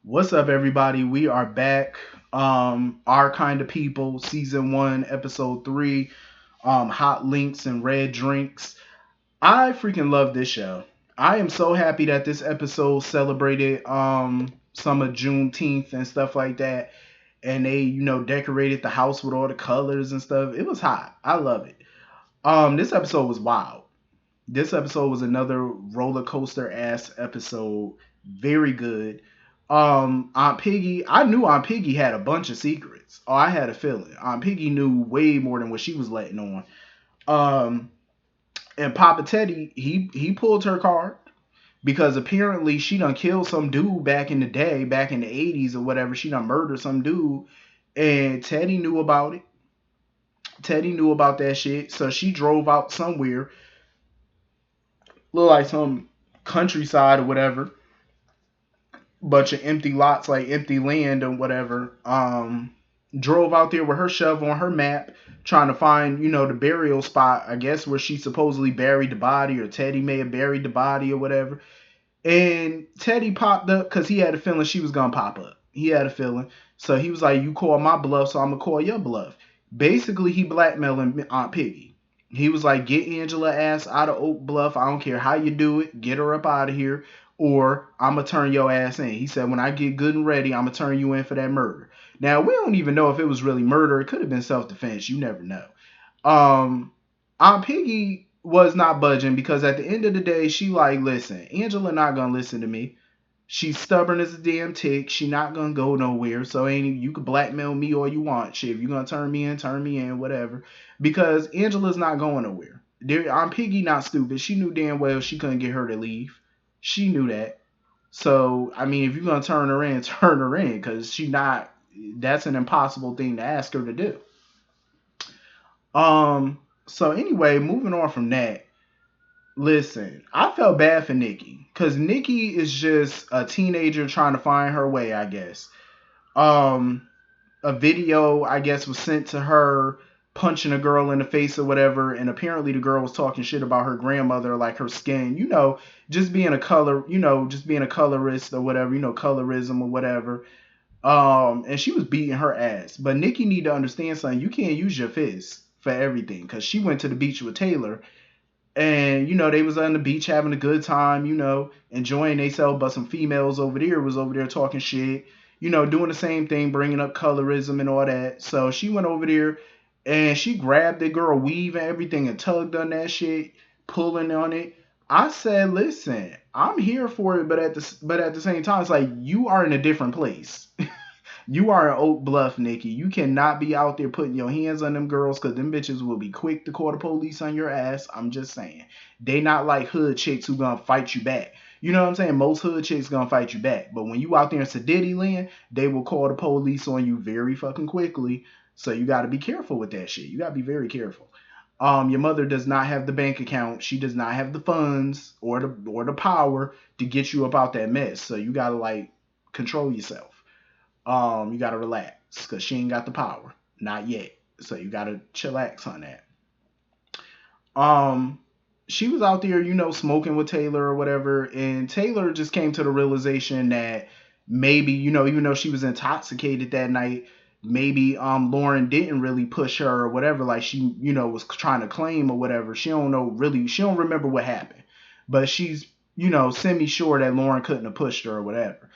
What's up, everybody? We are back. Our Kind of People, season one, episode three. Hot links and red drinks. I freaking love this show. I am so happy that this episode celebrated some of Juneteenth and stuff like that, and they decorated the house with all the colors and stuff. It was hot. I love it. This episode was wild. This episode was another roller coaster ass episode. Very good. Aunt Piggy, I knew Aunt Piggy had a bunch of secrets. Oh, I had a feeling. Aunt Piggy knew way more than what she was letting on. Um, and Papa Teddy, he pulled her card because apparently she done killed some dude back in the day, back in the 80s or whatever. She done murdered some dude, and Teddy knew about it. Teddy knew about that shit, so she drove out somewhere, look like some countryside or whatever, bunch of empty lots, like empty land or whatever. Drove out there with her shovel on her map, trying to find, the burial spot, I guess, where she supposedly buried the body, or Teddy may have buried the body or whatever. And Teddy popped up because he had a feeling she was gonna pop up. He had a feeling. So he was like, "You call my bluff, so I'm gonna call your bluff." Basically, he blackmailing Aunt Piggy. He was like, "Get Angela ass out of Oak Bluff. I don't care how you do it. Get her up out of here, or I'm gonna turn your ass in." He said, "When I get good and ready, I'm gonna turn you in for that murder." Now we don't even know if it was really murder. It could have been self defense. You never know. Um, Aunt Piggy was not budging because at the end of the day, she like, listen, Angela not gonna listen to me. She's stubborn as a damn tick. She not gonna go nowhere. So ain't you can blackmail me all you want. Shit, if you gonna turn me in, whatever. Because Angela's not going nowhere. Aunt Piggy not stupid. She knew damn well she couldn't get her to leave. She knew that. So I mean, if you're gonna turn her in, turn her in, because she not. That's an impossible thing to ask her to do. So anyway, moving on from that. Listen, I felt bad for Nikki because Nikki is just a teenager trying to find her way, I guess. Um, a video, I guess, was sent to her punching a girl in the face or whatever, and apparently the girl was talking shit about her grandmother, like her skin, just being a color, just being a colorist or whatever, colorism or whatever. And she was beating her ass. But Nikki need to understand something. You can't use your fist for everything because she went to the beach with Taylor, and they was on the beach having a good time, enjoying themselves. But some females over there was over there talking shit, doing the same thing, bringing up colorism and all that. So she went over there and she grabbed the girl weave and everything and tugged on that shit, pulling on it. I said, listen, I'm here for it, but at the same time, it's like you are in a different place. You are an Oak Bluff, Nikki. You cannot be out there putting your hands on them girls because them bitches will be quick to call the police on your ass. I'm just saying. They not like hood chicks who gonna fight you back. You know what I'm saying? Most hood chicks gonna fight you back. But when you out there in Sedity land, they will call the police on you very fucking quickly. So you gotta be careful with that shit. You gotta be very careful. Your mother does not have the bank account. She does not have the funds or the power to get you up out that mess. So you gotta like control yourself. You gotta relax because she ain't got the power, not yet. So you gotta chillax on that. Um, she was out there, smoking with Taylor or whatever, and Taylor just came to the realization that maybe, even though she was intoxicated that night, maybe Lauren didn't really push her or whatever, like she, was trying to claim or whatever. She don't remember what happened, but she's, semi sure that Lauren couldn't have pushed her or whatever.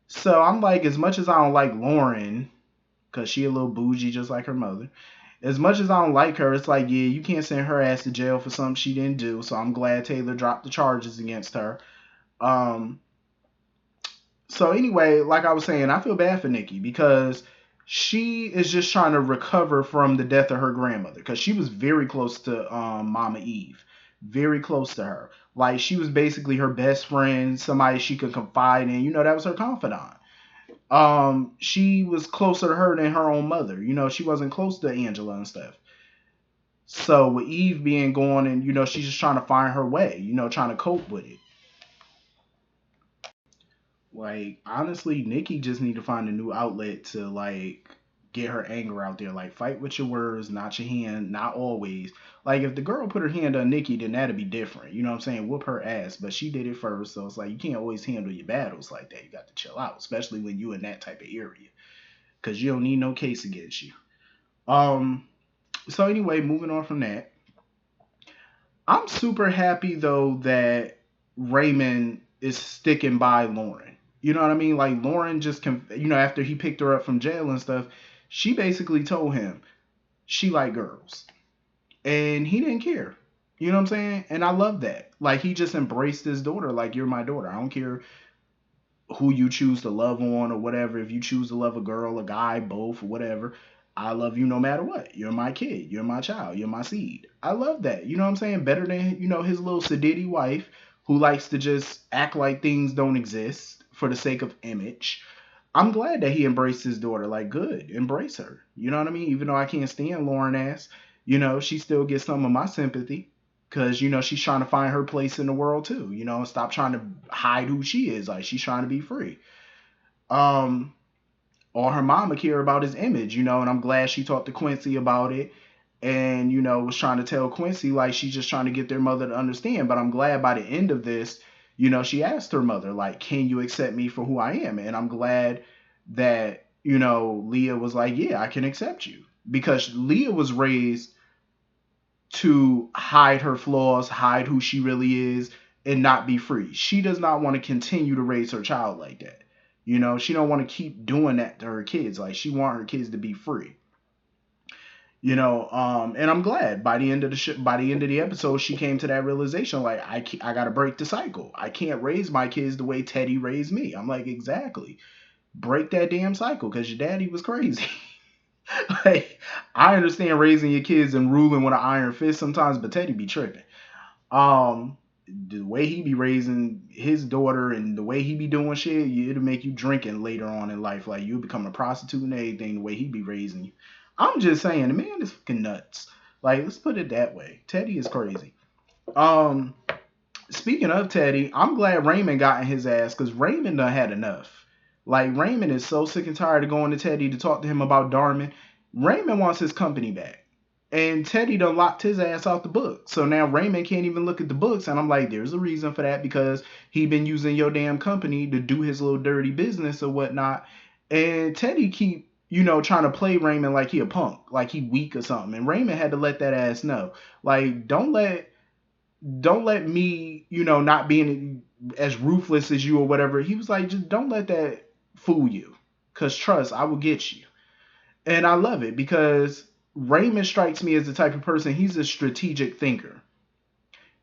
So I'm like, as much as I don't like Lauren, because she a little bougie just like her mother, as much as I don't like her, it's like, yeah, you can't send her ass to jail for something she didn't do. So I'm glad Taylor dropped the charges against her. Um, so anyway, like I was saying, I feel bad for Nikki because she is just trying to recover from the death of her grandmother because she was very close to Mama Eve, very close to her. Like she was basically her best friend, somebody she could confide in. That was her confidant. She was closer to her than her own mother. She wasn't close to Angela and stuff. So with Eve being gone and she's just trying to find her way, trying to cope with it. Like honestly, Nikki just need to find a new outlet to like get her anger out there. Like, fight with your words, not your hand, not always. Like, if the girl put her hand on Nikki, then that'd be different. You know what I'm saying? Whoop her ass. But she did it first, so it's like you can't always handle your battles like that. You got to chill out, especially when you in that type of area, because you don't need no case against you. Um. So anyway, moving on from that, I'm super happy though that Raymond is sticking by Lauren. You know what I mean? Like Lauren just after he picked her up from jail and stuff, she basically told him she liked girls. And he didn't care. You know what I'm saying? And I love that. Like he just embraced his daughter like you're my daughter. I don't care who you choose to love on or whatever. If you choose to love a girl, a guy, both, whatever, I love you no matter what. You're my kid. You're my child. You're my seed. I love that. You know what I'm saying? Better than, his little sedity wife who likes to just act like things don't exist for the sake of image. I'm glad that he embraced his daughter. Like, good. Embrace her. You know what I mean? Even though I can't stand Lauren ass, she still gets some of my sympathy. Cause she's trying to find her place in the world too. Stop trying to hide who she is. Like she's trying to be free. Um, or her mama care about his image, and I'm glad she talked to Quincy about it. And was trying to tell Quincy like she's just trying to get their mother to understand. But I'm glad by the end of this, she asked her mother like, "Can you accept me for who I am?" And I'm glad that Leah was like, "Yeah, I can accept you," because Leah was raised to hide her flaws, hide who she really is, and not be free. She does not want to continue to raise her child like that. She don't want to keep doing that to her kids. Like she want her kids to be free. And I'm glad by the end of by the end of the episode, she came to that realization. Like I gotta break the cycle. I can't raise my kids the way Teddy raised me. I'm like, exactly. Break that damn cycle because your daddy was crazy. Like, I understand raising your kids and ruling with an iron fist sometimes, but Teddy be tripping. Um, the way he be raising his daughter and the way he be doing shit, it'll make you drinking later on in life. Like you become a prostitute and everything. The way he be raising you, I'm just saying, the man is fucking nuts. Like, let's put it that way. Teddy is crazy. Um, Speaking of Teddy, I'm glad Raymond got in his ass because Raymond done had enough. Like Raymond is so sick and tired of going to Teddy to talk to him about Darman. Raymond wants his company back. And Teddy done locked his ass out the book. So now Raymond can't even look at the books. And I'm like, there's a reason for that because he been using your damn company to do his little dirty business or whatnot. And Teddy keep, trying to play Raymond like he a punk, like he weak or something. And Raymond had to let that ass know. Like, don't let me, not being as ruthless as you or whatever. He was like, just don't let that fool you. Cause trust, I will get you. And I love it because Raymond strikes me as the type of person, he's a strategic thinker.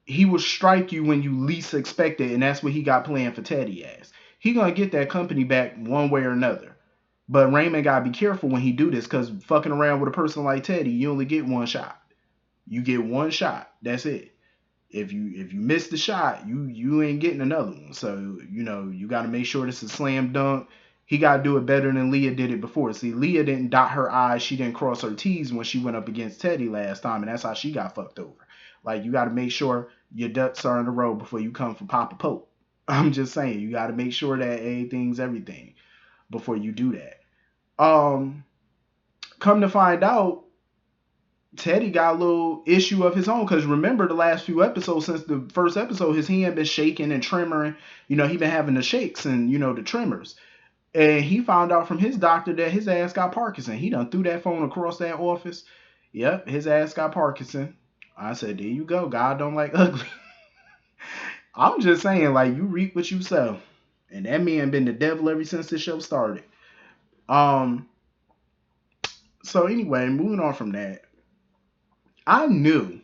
He will strike you when you least expect it, and that's what he got planned for Teddy as. He gonna get that company back one way or another. But Raymond gotta be careful when he do this, cause fucking around with a person like Teddy, you only get one shot. You get one shot. That's it. If you miss the shot, you ain't getting another one. So you got to make sure this is a slam dunk. He got to do it better than Leah did it before. See, Leah didn't dot her I's, she didn't cross her T's when she went up against Teddy last time, and that's how she got fucked over. Like you got to make sure your ducks are in a row before you come for Papa Pope. I'm just saying, you got to make sure that everything's everything before you do that. Come to find out, Teddy got a little issue of his own because remember the last few episodes since the first episode, his hand been shaking and tremoring. He been having the shakes and the tremors. And he found out from his doctor that his ass got Parkinson. He done threw that phone across that office. Yep, his ass got Parkinson. I said, there you go. God don't like ugly. I'm just saying, like, you reap what you sow. And that man been the devil ever since the show started. So anyway, moving on from that. I knew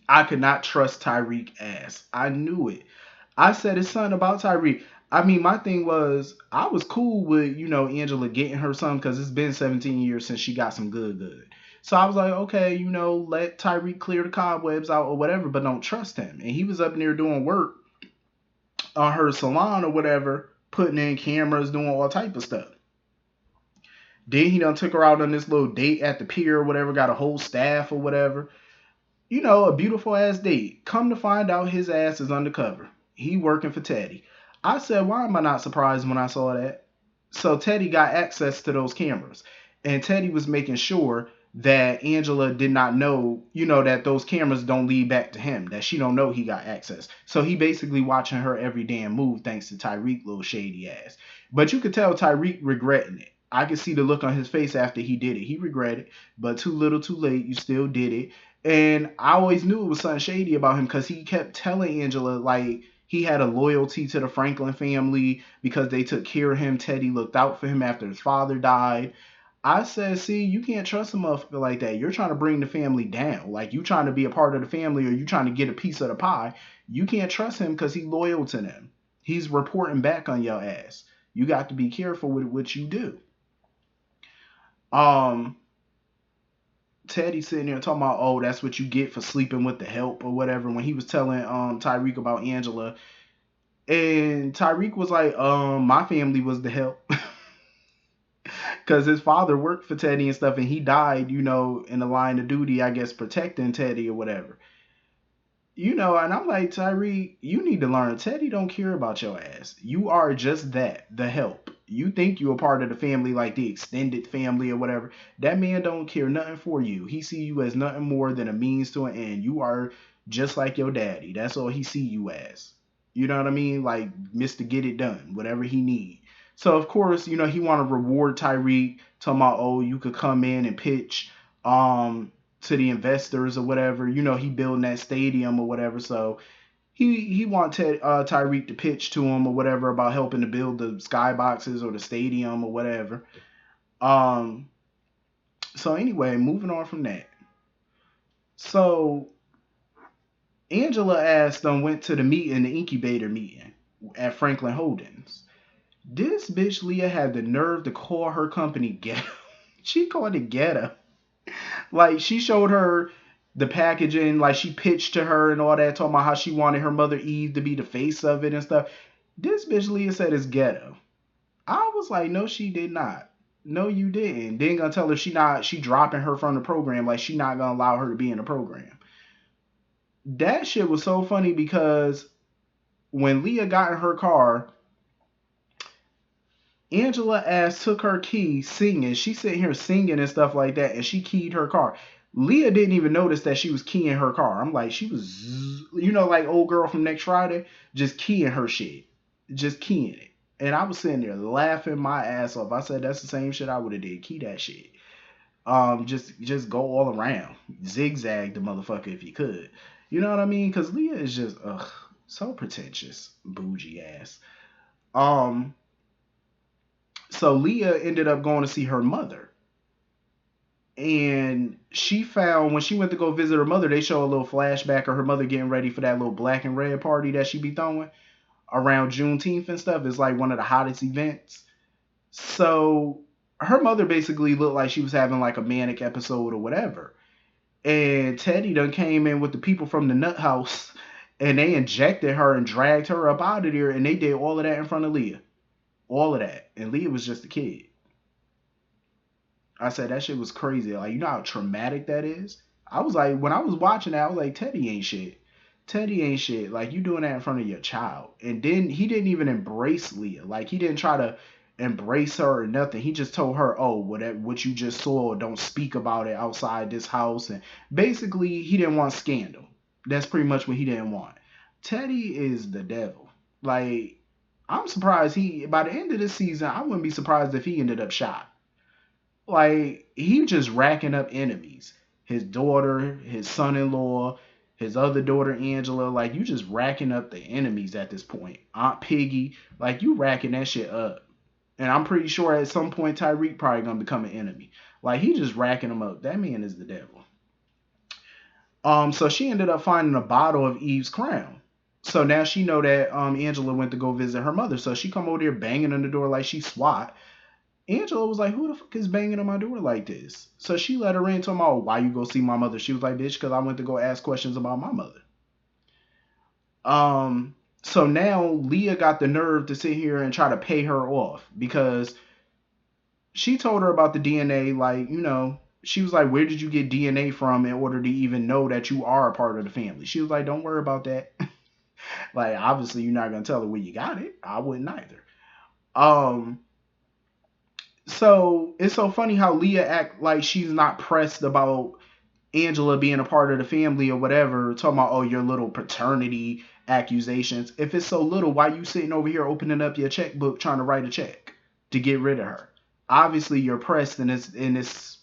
I could not trust Tyreek ass. I knew it. I said it's something about Tyreek. I mean, my thing was, I was cool with, Angela getting her son because it's been 17 years since she got some good. So I was like, okay, let Tyreek clear the cobwebs out or whatever, but don't trust him. And he was up in there doing work on her salon or whatever, putting in cameras, doing all type of stuff. Then he done took her out on this little date at the pier or whatever, got a whole staff or whatever. A beautiful ass date. Come to find out his ass is undercover. He working for Teddy. I said, why am I not surprised when I saw that? So Teddy got access to those cameras, and Teddy was making sure that Angela did not know, that those cameras don't lead back to him, that she don't know he got access. So he basically watching her every damn move thanks to Tyreek, little shady ass. But you could tell Tyreek regretting it. I could see the look on his face after he did it. He regretted, but too little, too late. You still did it. And I always knew it was something shady about him because he kept telling Angela like he had a loyalty to the Franklin family because they took care of him. Teddy looked out for him after his father died. I said, see, you can't trust a motherfucker like that. You're trying to bring the family down. Like, you trying to be a part of the family or you trying to get a piece of the pie. You can't trust him because he's loyal to them. He's reporting back on your ass. You got to be careful with what you do. Um, Teddy sitting there talking about, oh, that's what you get for sleeping with the help or whatever. When he was telling Tyreek about Angela, and Tyreek was like, my family was the help. Because his father worked for Teddy and stuff, and he died, in the line of duty, I guess, protecting Teddy or whatever. And I'm like, Tyree, you need to learn. Teddy don't care about your ass. You are just that, the help. You think you're a part of the family, like the extended family or whatever. That man don't care nothing for you. He see you as nothing more than a means to an end. You are just like your daddy. That's all he see you as. You know what I mean? Like Mr. Get It Done, whatever he need. So of course, he want to reward Tyreek, talking about, oh, you could come in and pitch. To the investors or whatever. He building that stadium or whatever. So he want Tyreek to pitch to him or whatever about helping to build the skyboxes or the stadium or whatever. Um. So anyway, moving on from that. So Angela asked them went to the meeting, the incubator meeting at Franklin Holdings. This bitch Leah had the nerve to call her company ghetto. She called it ghetto. Like she showed her the packaging, like she pitched to her and all that, talking about how she wanted her mother Eve to be the face of it and stuff. This bitch Leah said it's ghetto. I was like, no, she did not. No, you didn't. Then gonna tell her she dropping her from the program, like she not gonna allow her to be in the program. That shit was so funny because when Leah got in her car, Angela ass took her key singing. She sitting here singing and stuff like that, and she keyed her car. Leah didn't even notice that she was keying her car. I'm like, she was, like old girl from Next Friday, just keying her shit, just keying it. And I was sitting there laughing my ass off. I said, that's the same shit I would have did. Key that shit. Just go all around, zigzag the motherfucker if you could. You know what I mean? Because Leah is just, so pretentious, bougie ass. Um, so Leah ended up going to see her mother. And she found when she went to go visit her mother, they show a little flashback of her mother getting ready for that little black and red party that she be throwing around Juneteenth and stuff. It's like one of the hottest events. So her mother basically looked like she was having like a manic episode or whatever. And Teddy done came in with the people from the nut house and they injected her and dragged her up out of there. And they did all of that in front of Leah. All of that. And Leah was just a kid. I said that shit was crazy. Like, you know how traumatic that is? I was like, when I was watching that, I was like, Teddy ain't shit. Teddy ain't shit. Like, you doing that in front of your child. And then he didn't even embrace Leah. Like, he didn't try to embrace her or nothing. He just told her, oh, what you just saw, don't speak about it outside this house. And basically, he didn't want scandal. That's pretty much what he didn't want. Teddy is the devil. Like, I'm surprised by the end of this season, I wouldn't be surprised if he ended up shot. Like he just racking up enemies. His daughter, his son-in-law, his other daughter Angela. Like you just racking up the enemies at this point. Aunt Piggy, like you racking that shit up. And I'm pretty sure at some point Tyreek probably gonna become an enemy. Like he just racking them up. That man is the devil. So she ended up finding a bottle of Eve's crown. So now she know that Angela went to go visit her mother. So she come over there banging on the door like she SWAT. Angela was like, who the fuck is banging on my door like this? So she let her in, talking about, why you go see my mother? She was like, bitch, because I went to go ask questions about my mother. So now Leah got the nerve to sit here and try to pay her off because she told her about the DNA, like, she was like, where did you get DNA from in order to even know that you are a part of the family? She was like, don't worry about that. Like, obviously you're not going to tell her where you got it. I wouldn't either. So it's so funny how Leah act like she's not pressed about Angela being a part of the family or whatever, talking about, oh, your little paternity accusations. If it's so little, why you sitting over here opening up your checkbook trying to write a check to get rid of her? Obviously you're pressed, and it's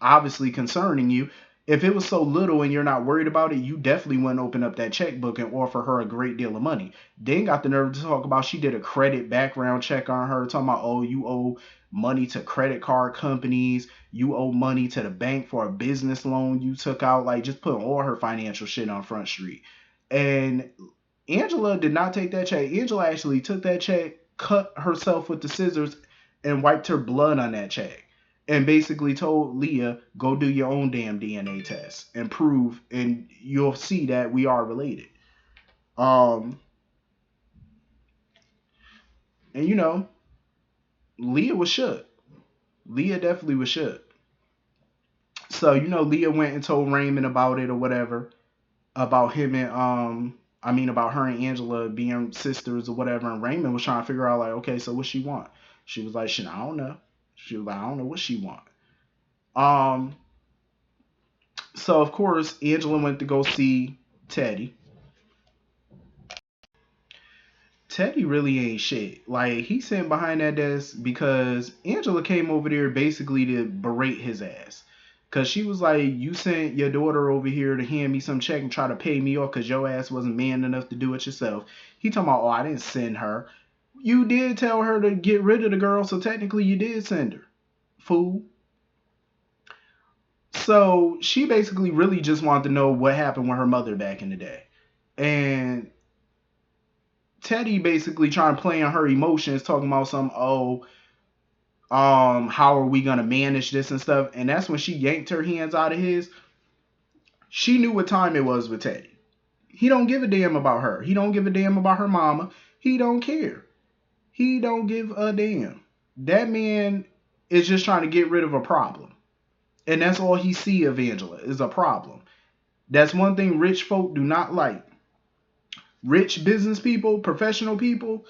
obviously concerning you. If it was so little and you're not worried about it, you definitely wouldn't open up that checkbook and offer her a great deal of money. Then got the nerve to talk about she did a credit background check on her, talking about, oh, you owe money to credit card companies, you owe money to the bank for a business loan you took out, like just putting all her financial shit on Front Street. And Angela did not take that check. Angela actually took that check, cut herself with the scissors, and wiped her blood on that check. And basically told Leah, go do your own damn DNA test and prove, and you'll see that we are related. Um, and Leah was shook. Leah definitely was shook. So, Leah went and told Raymond about it or whatever, about him and about her and Angela being sisters or whatever. And Raymond was trying to figure out, like, okay, so what she want? She was like, shit, I don't know. She was like, I don't know what she want. Um, so of course Angela went to go see Teddy. Teddy really ain't shit. Like, he's sitting behind that desk because Angela came over there basically to berate his ass. Cause she was like, you sent your daughter over here to hand me some check and try to pay me off because your ass wasn't man enough to do it yourself. He talking about, oh, I didn't send her. You did tell her to get rid of the girl, so technically you did send her. Fool. So she basically really just wanted to know what happened with her mother back in the day. And Teddy basically trying to play on her emotions, talking about some, oh, how are we gonna manage this and stuff. And that's when she yanked her hands out of his. She knew what time it was with Teddy. He don't give a damn about her. He don't give a damn about her mama. He don't care. He don't give a damn. That man is just trying to get rid of a problem. And that's all he see of Angela is a problem. That's one thing rich folk do not like. Rich business people, professional people,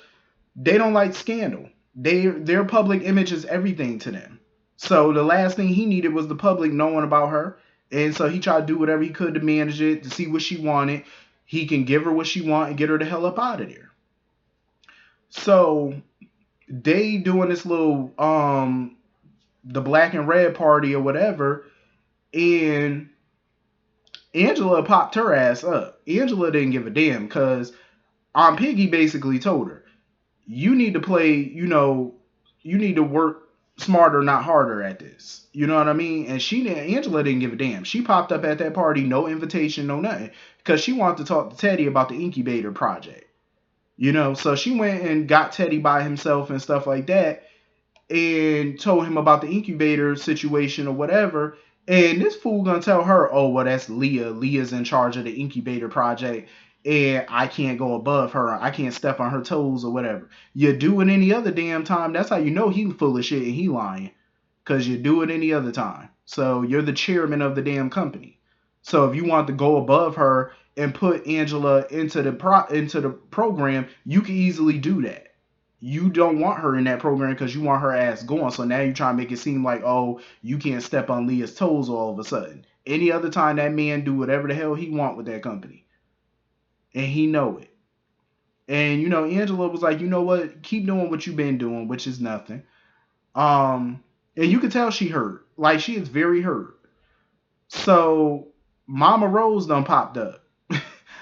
they don't like scandal. Their public image is everything to them. So the last thing he needed was the public knowing about her. And so he tried to do whatever he could to manage it, to see what she wanted. He can give her what she want and get her the hell up out of there. So they doing this little the black and red party or whatever, and Angela popped her ass up. Angela didn't give a damn because Aunt Piggy basically told her, you need to play, you need to work smarter, not harder at this. You know what I mean? And Angela didn't give a damn. She popped up at that party, no invitation, no nothing, because she wanted to talk to Teddy about the incubator project. So she went and got Teddy by himself and stuff like that, and told him about the incubator situation or whatever. And this fool gonna tell her, oh, well, that's Leah. Leah's in charge of the incubator project, and I can't go above her. I can't step on her toes or whatever. You do it any other damn time. That's how you know he full of shit and he lying. Because you do it any other time. So you're the chairman of the damn company. So if you want to go above her and put Angela into the program, you can easily do that. You don't want her in that program because you want her ass going. So now you try to make it seem like, oh, you can't step on Leah's toes all of a sudden. Any other time that man do whatever the hell he want with that company. And he know it. And Angela was like, you know what? Keep doing what you've been doing, which is nothing. And you could tell she hurt. Like, she is very hurt. So Mama Rose done popped up.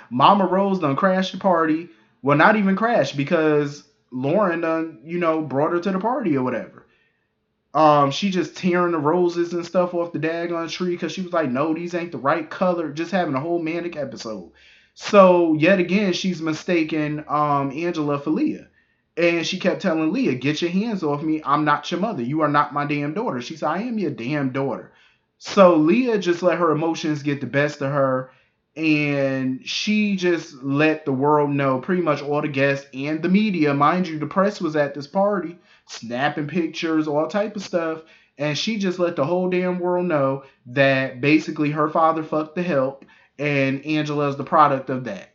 Mama Rose done crashed the party. Well, not even crashed because Lauren done, brought her to the party or whatever. She just tearing the roses and stuff off the daggone tree because she was like, no, these ain't the right color. Just having a whole manic episode. So yet again, she's mistaken Angela for Leah. And she kept telling Leah, get your hands off me. I'm not your mother. You are not my damn daughter. She said, I am your damn daughter. So Leah just let her emotions get the best of her. And she just let the world know, pretty much all the guests and the media, mind you, the press was at this party, snapping pictures, all type of stuff. And she just let the whole damn world know that basically her father fucked the help and Angela is the product of that.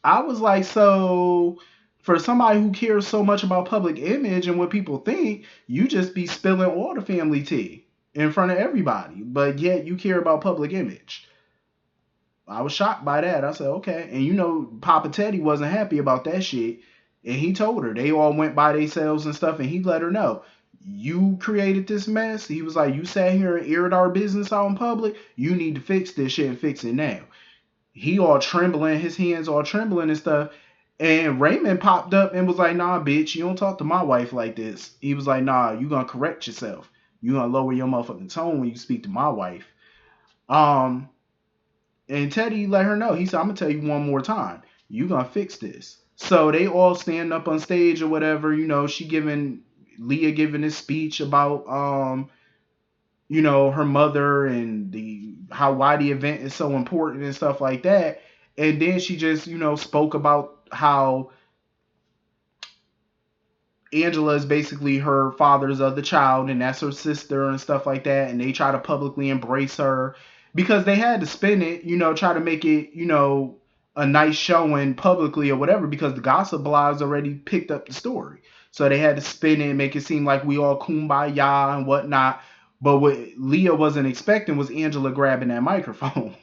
I was like, so For somebody who cares so much about public image and what people think, you just be spilling all the family tea in front of everybody. But yet you care about public image. I was shocked by that. I said, okay. And you know, Papa Teddy wasn't happy about that shit. And he told her they all went by themselves and stuff. And he let her know, you created this mess. He was like, you sat here and aired our business out in public. You need to fix this shit and fix it now. He all trembling, his hands all trembling and stuff. And Raymond popped up and was like, nah, bitch, you don't talk to my wife like this. He was like, nah, you gonna correct yourself. You gonna lower your motherfucking tone when you speak to my wife. Um, and Teddy let her know. He said, I'm gonna tell you one more time. You gonna fix this. So they all stand up on stage or whatever. You know, Leah giving this speech about you know, her mother and why the event is so important and stuff like that. And then she just, you know, spoke about how Angela is basically her father's other child, and that's her sister and stuff like that. And they try to publicly embrace her because they had to spin it, you know, try to make it, you know, a nice showing publicly or whatever, because the gossip blogs already picked up the story. So they had to spin it and make it seem like we all kumbaya and whatnot. But what Leah wasn't expecting was Angela grabbing that microphone.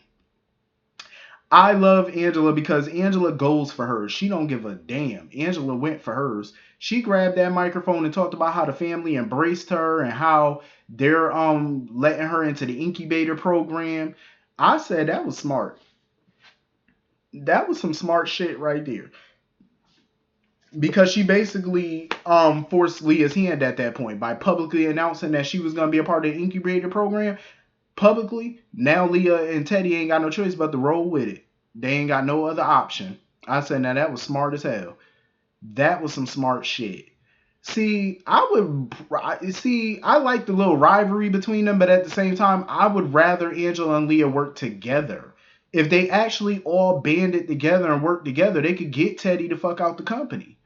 I love Angela because Angela goes for hers. She don't give a damn. Angela went for hers. She grabbed that microphone and talked about how the family embraced her and how they're letting her into the incubator program. I said that was smart. That was some smart shit right there. Because she basically forced Leah's hand at that point by publicly announcing that she was gonna be a part of the incubator program publicly. Now Leah and Teddy ain't got no choice but to roll with it. They ain't got no other option. I said, now that was smart as hell. That was some smart shit. I like the little rivalry between them, but at the same time, I would rather Angela and Leah work together. If they actually all banded together and worked together, they could get Teddy the fuck out the company.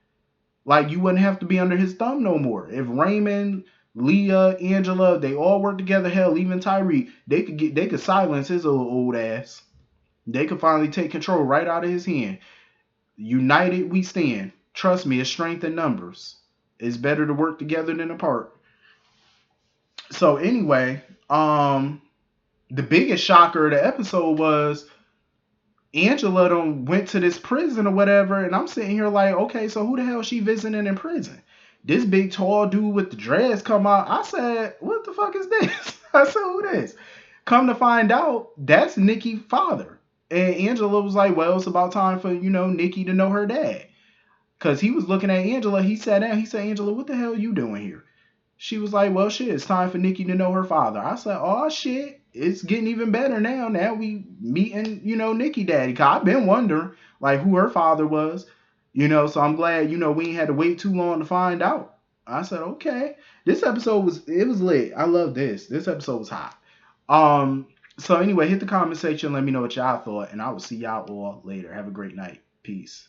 Like, you wouldn't have to be under his thumb no more. If Raymond, Leah, Angela, they all work together, hell, even Tyree, they could silence his old ass. They could finally take control right out of his hand. United we stand. Trust me, it's strength in numbers. It's better to work together than apart. So anyway, the biggest shocker of the episode was Angela done went to this prison or whatever, and I'm sitting here like, okay, so who the hell is she visiting in prison? This big tall dude with the dreads come out. I said, what the fuck is this? I said, who this? Come to find out, that's Nikki's father. And Angela was like, well, it's about time for, you know, Nikki to know her dad. Because he was looking at Angela. He sat down. He said, Angela, what the hell are you doing here? She was like, well, shit, it's time for Nikki to know her father. I said, oh, shit, it's getting even better now. Now we meeting, you know, Nikki daddy. Because I've been wondering, like, who her father was. You know, so I'm glad, you know, we ain't had to wait too long to find out. I said, okay. This episode was lit. I love this. This episode was hot. So anyway, hit the comment section. Let me know what y'all thought. And I will see y'all all later. Have a great night. Peace.